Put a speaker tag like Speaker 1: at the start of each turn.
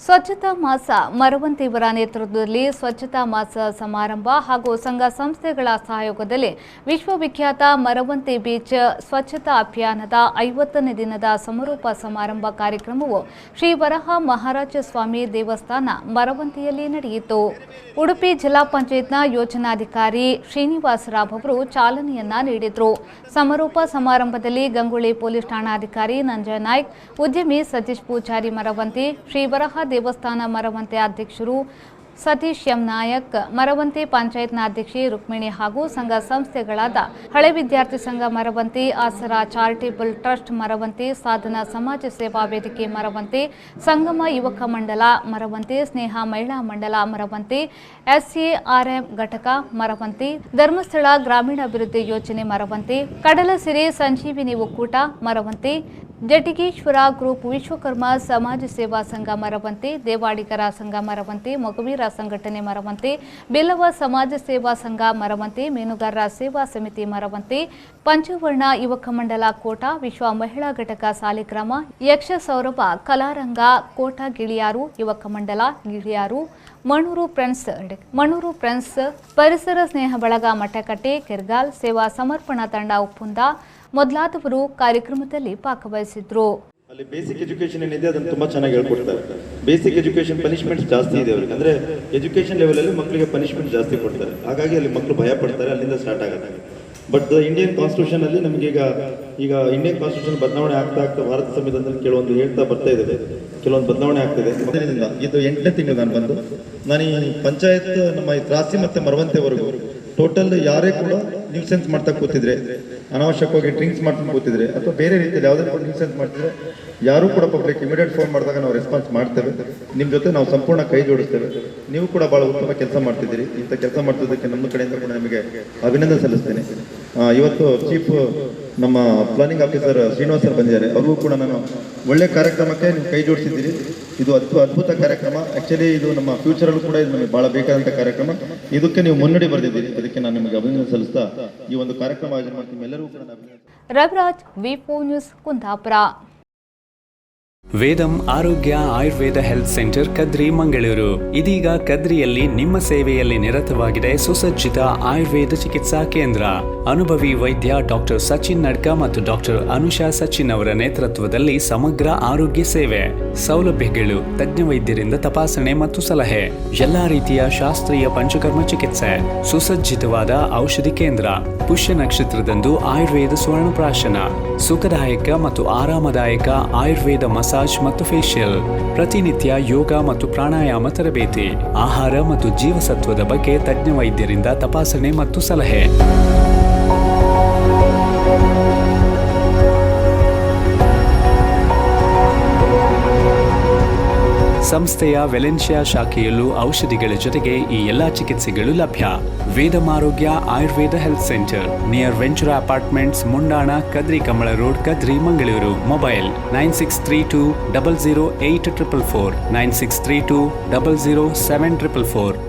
Speaker 1: ಸ್ವಚ್ಛತಾ ಮಾಸ ಮರವಂತಿ ಇವರ ನೇತೃತ್ವದಲ್ಲಿ ಸ್ವಚ್ಛತಾ ಮಾಸ ಸಮಾರಂಭ ಹಾಗೂ ಸಂಘ ಸಂಸ್ಥೆಗಳ ಸಹಯೋಗದಲ್ಲಿ ವಿಶ್ವವಿಖ್ಯಾತ ಮರವಂತಿ ಬೀಚ್ ಸ್ವಚ್ಛತಾ ಅಭಿಯಾನದ 50ನೇ ದಿನದ ಸಮಾರೋಪ ಸಮಾರಂಭ ಕಾರ್ಯಕ್ರಮವು ಶ್ರೀ ವರಹ ಮಹಾರಾಜ ಸ್ವಾಮಿ ದೇವಸ್ಥಾನ ಮರವಂತಿಯಲ್ಲಿ ನಡೆಯಿತು. ಉಡುಪಿ ಜಿಲ್ಲಾ ಪಂಚಾಯತ್ನ ಯೋಜನಾಧಿಕಾರಿ ಶ್ರೀನಿವಾಸ ರಾವ್ ಅವರು ಚಾಲನೆಯನ್ನ ನೀಡಿದರು. ಸಮಾರೋಪ ಸಮಾರಂಭದಲ್ಲಿ ಗಂಗೊಳ್ಳಿ ಪೊಲೀಸ್ ಠಾಣಾಧಿಕಾರಿ ನಂಜಯ ನಾಯ್ಕ್, ಉದ್ಯಮಿ ಸತೀಶ್ ಪೂಜಾರಿ ಮರವಂತಿ, ಶ್ರೀ ವರಹ ದೇವಸ್ಥಾನ ಮರವಂತೆ ಅಧ್ಯಕ್ಷರು ಸತೀಶ್ ಎಂ ನಾಯಕ್, ಮರವಂತಿ ಪಂಚಾಯತ್ನ ಅಧ್ಯಕ್ಷೆ ರುಕ್ಮಿಣಿ ಹಾಗೂ ಸಂಘ ಸಂಸ್ಥೆಗಳಾದ ಹಳೆ ವಿದ್ಯಾರ್ಥಿ ಸಂಘ ಮರವಂತಿ, ಆಸರಾ ಚಾರಿಟೇಬಲ್ ಟ್ರಸ್ಟ್ ಮರವಂತಿ, ಸಾಧನಾ ಸಮಾಜ ಸೇವಾ ವೇದಿಕೆ ಮರವಂತಿ, ಸಂಗಮ ಯುವಕ ಮಂಡಲ ಮರವಂತಿ, ಸ್ನೇಹ ಮಹಿಳಾ ಮಂಡಲ ಮರವಂತಿ, SARM ಘಟಕ ಮರವಂತಿ, ಧರ್ಮಸ್ಥಳ ಗ್ರಾಮೀಣಾಭಿವೃದ್ಧಿ ಯೋಜನೆ ಮರವಂತಿ, ಕಡಲಸಿರಿ ಸಂಜೀವಿನಿ ಒಕ್ಕೂಟ ಮರವಂತಿ, ಜಟಿಗೇಶ್ವರ ಗ್ರೂಪ್, ವಿಶ್ವಕರ್ಮ ಸಮಾಜ ಸೇವಾ ಸಂಘ ಮರವಂತಿ, ದೇವಾಡಿಗರ ಸಂಘ ಮರವಂತಿ, ಮೊಗವೀರ ಸಂಘಟನೆ ಮರವಂತಿ, ಬಿಲ್ಲವ ಸಮಾಜ ಸೇವಾ ಸಂಘ ಮರವಂತಿ, ಮೀನುಗಾರರ ಸೇವಾ ಸಮಿತಿ ಮರವಂತಿ, ಪಂಚವರ್ಣ ಯುವಕ ಮಂಡಲ ಕೋಟ, ವಿಶ್ವ ಮಹಿಳಾ ಘಟಕ ಸಾಲಿಗ್ರಾಮ, ಯಕ್ಷ ಸೌರಭ ಕಲಾರಂಗ ಕೋಟ ಗಿಳಿಯಾರು ಯುವಕ ಮಂಡಲ ಗಿಳಿಯಾರು, ಮಣೂರು ಫ್ರೆಂಡ್ಸ್, ಪರಿಸರ ಸ್ನೇಹ ಬಳಗ ಮಠಕಟ್ಟೆ ಕೆರ್ಗಾಲ್, ಸೇವಾ ಸಮರ್ಪಣಾ ತಂಡ ಉಪ್ಪುಂದ ಮೊದಲಾದವರು ಕಾರ್ಯಕ್ರಮದಲ್ಲಿ ಭಾಗವಹಿಸಿದ್ರು.
Speaker 2: ಅಲ್ಲಿ ಬೇಸಿಕ್ ಎಜುಕೇಶನ್ ಏನಿದೆ ಅದನ್ನು ತುಂಬಾ ಚೆನ್ನಾಗಿ ಹೇಳ್ಕೊಡ್ತಾರೆ. ಬೇಸಿಕ್ ಎಜುಕೇಶನ್ ಪನಿಷ್ಮೆಂಟ್ ಜಾಸ್ತಿ ಇದೆ ಅವರಿಗೆ, ಅಂದ್ರೆ ಎಜುಕೇಶನ್ ಲೆವೆಲ್ ಅಲ್ಲಿ ಮಕ್ಕಳಿಗೆ ಪನಿಷ್ಮೆಂಟ್ ಜಾಸ್ತಿ ಕೊಡ್ತಾರೆ. ಹಾಗಾಗಿ ಅಲ್ಲಿ ಮಕ್ಕಳು ಭಯ ಪಡ್ತಾರೆ, ಅಲ್ಲಿಂದ ಸ್ಟಾರ್ಟ್ ಆಗುತ್ತೆ. ಬಟ್ ಇಂಡಿಯನ್ ಕಾನ್ಸ್ಟಿಟ್ಯೂಷನ್ ಅಲ್ಲಿ ನಮಗೆ ಈಗ ಇಂಡಿಯನ್ ಕಾನ್ಸ್ಟಿಟ್ಯೂಷನ್ ಬದಲಾವಣೆ ಆಗ್ತಾ ಭಾರತ ಸಂವಿಧಾನದಲ್ಲಿ ಕೆಲವೊಂದು ಹೇಳ್ತಾ ಬರ್ತಾ ಇದೆ, ಕೆಲವೊಂದು ಬದಲಾವಣೆ ಆಗ್ತಿದೆ. ಇದು 8ನೇ ತಿಂಗಳು ನಾನು ಈ ಪಂಚಾಯತ್ ನಮ್ಮ ಈ ತ್ರಾಸಿ ಮತ್ತೆ ಮರವಂತೆವರೆಗೂ ಟೋಟಲ್ ಯಾರೇ ಕೂಡ ನ್ಯೂಸೆನ್ಸ್ ಮಾಡ್ತಾ ಕೂತಿದ್ರೆ, ಅನಾವಶ್ಯಕವಾಗಿ ಡ್ರಿಂಕ್ಸ್ ಮಾಡ್ಕೊಂಡು ಕೂತಿದ್ರೆ ಅಥವಾ ಬೇರೆ ರೀತಿಯಲ್ಲಿ ಯಾವುದೇ ಕೂಡ ನ್ಯೂಸೆನ್ಸ್ ಮಾಡ್ತಿದ್ರೆ ಯಾರು ಕೂಡ ಪಬ್ಲಿಕ್ ಇಮಿಡಿಯೇಟ್ ಫೋನ್ ಮಾಡಿದಾಗ ನಾವು ರೆಸ್ಪಾನ್ಸ್ ಮಾಡ್ತೇವೆ. ನಿಮ್ಮ ಜೊತೆ ನಾವು ಸಂಪೂರ್ಣ ಕೈ ಜೋಡಿಸ್ತೇವೆ. ನೀವು ಕೂಡ ಬಹಳ ಉತ್ತಮ ಕೆಲಸ ಮಾಡ್ತಿದ್ದೀರಿ. ಇಂಥ ಕೆಲಸ ಮಾಡ್ತಿದ್ದಕ್ಕೆ ನಮ್ಮ ಕಡೆಯಿಂದ ಕೂಡ ನಿಮಗೆ ಅಭಿನಂದನೆ ಸಲ್ಲಿಸ್ತೇನೆ. ಇವತ್ತು ಚೀಫ್ ನಮ್ಮ ಪ್ಲಾನಿಂಗ್ ಆಫೀಸರ್ ಶ್ರೀನಿವಾಸ್ ಸರ್ ಬಂದಿದ್ದಾರೆ. ಅವ್ರಿಗೂ ಕೂಡ ನಾನು ಒಳ್ಳೆ ಕಾರ್ಯಕ್ರಮಕ್ಕೆ ನೀವು ಕೈ ಜೋಡಿಸಿದ್ದೀರಿ. ಇದು ಅದ್ಭುತ ಕಾರ್ಯಕ್ರಮ. ಆಕ್ಚುಲಿ ಇದು ನಮ್ಮ ಫ್ಯೂಚರಲ್ಲೂ ಕೂಡ ಇದು ನಮಗೆ ಬಹಳ ಬೇಕಾದಂಥ ಕಾರ್ಯಕ್ರಮ. ಇದಕ್ಕೆ ನೀವು ಮುನ್ನಡೆ ಬರೆದಿದ್ದೀರಿ. ಅದಕ್ಕೆ ನಾನು ನಿಮಗೆ ಅಭಿನಂದನೆ ಸಲ್ಲಿಸ್ತಾ ಈ ಒಂದು ಕಾರ್ಯಕ್ರಮ ಆಯೋಜನೆ ಮಾಡ್ತೀನಿ. ಎಲ್ಲರಿಗೂ ಕೂಡ
Speaker 1: Raviraj, ವಿ4 news, Kundapura.
Speaker 3: ವೇದಂ Arogya Ayurveda health centre Kadri Mangaluru ಇದೀಗ ಕದ್ರಿಯಲ್ಲಿ ನಿಮ್ಮ ಸೇವೆಯಲ್ಲಿ ನಿರತವಾಗಿದೆ ಸುಸಜ್ಜಿತ ಆಯುರ್ವೇದ ಚಿಕಿತ್ಸಾ ಕೇಂದ್ರ. ಅನುಭವಿ ವೈದ್ಯ ಡಾಕ್ಟರ್ ಸಚಿನ್ ನಡ್ಕ ಮತ್ತು ಡಾಕ್ಟರ್ ಅನುಷಾ ಸಚಿನ್ ಅವರ ನೇತೃತ್ವದಲ್ಲಿ ಸಮಗ್ರ ಆರೋಗ್ಯ ಸೇವೆ, ಸೌಲಭ್ಯಗಳು, ತಜ್ಞ ವೈದ್ಯರಿಂದ ತಪಾಸಣೆ ಮತ್ತು ಸಲಹೆ, ಎಲ್ಲಾ ರೀತಿಯ ಶಾಸ್ತ್ರೀಯ ಪಂಚಕರ್ಮ ಚಿಕಿತ್ಸೆ, ಸುಸಜ್ಜಿತವಾದ ಔಷಧಿ ಕೇಂದ್ರ, ಪುಷ್ಯ ನಕ್ಷತ್ರದಂದು ಆಯುರ್ವೇದ ಸ್ವರ್ಣಪ್ರಾಶನ, ಸುಖದಾಯಕ ಮತ್ತು ಆರಾಮದಾಯಕ ಆಯುರ್ವೇದ ಮಸಾಜ್ ಮತ್ತು ಫೇಶಿಯಲ್, ಪ್ರತಿನಿತ್ಯ ಯೋಗ ಮತ್ತು ಪ್ರಾಣಾಯಾಮ ತರಬೇತಿ, ಆಹಾರ ಮತ್ತು ಜೀವಸತ್ವದ ಬಗ್ಗೆ ತಜ್ಞ ವೈದ್ಯರಿಂದ ತಪಾಸಣೆ ಮತ್ತು ಸಲಹೆ. ಸಂಸ್ಥೆಯ ವೆಲೆನ್ಶಿಯಾ ಶಾಖೆಯಲ್ಲೂ ಔಷಧಿಗಳ ಜೊತೆಗೆ ಈ ಎಲ್ಲಾ ಚಿಕಿತ್ಸೆಗಳು ಲಭ್ಯ. Vedam Arogya Ayurveda health centre near Ventura apartments, ಮುಂಡಾಣ, ಕದ್ರಿ ಕಮಳ ರೋಡ್, ಕದ್ರಿ ಮಂಗಳೂರು. ಮೊಬೈಲ್ 9632 00844, 9632 00744.